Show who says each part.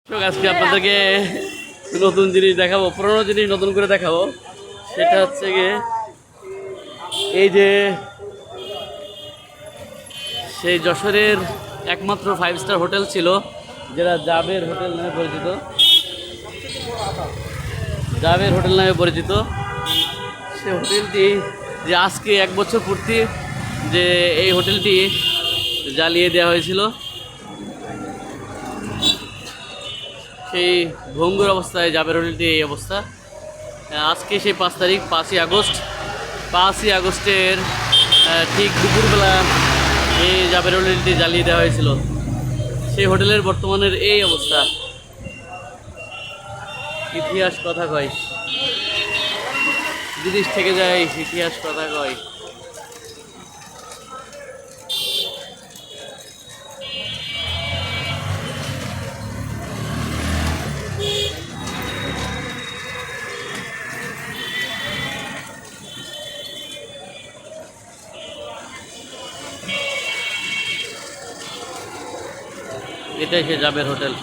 Speaker 1: আজকে আপনাদেরকে নতুন জিনিস দেখাবো, পুরোনো জিনিস নতুন করে দেখাবো। সেটা হচ্ছে গিয়ে এই যে সেই যশোরের একমাত্র 5 স্টার হোটেল ছিল, যেটা জাবের হোটেল নামে পরিচিত। জাবের হোটেল নামে পরিচিত সে হোটেলটি, যে আজকে 1 বছর পূর্তি যে এই হোটেলটি জ্বালিয়ে দেওয়া হয়েছিল, সেই ভঙ্গুর অবস্থায় জাবের হোটেলটি এই অবস্থা। আজকে সেই 5 তারিখ, 5ই আগস্ট। 5ই আগস্টের ঠিক দুপুরবেলা এই জাবের হোটেলটি জ্বালিয়ে দেওয়া হয়েছিল। সেই হোটেলের বর্তমানের এই অবস্থা। ইতিহাস কথা কয়, জিনিস থেকে যায়, ইতিহাস কথা কয়। এটাই সে জাবের হোটেল।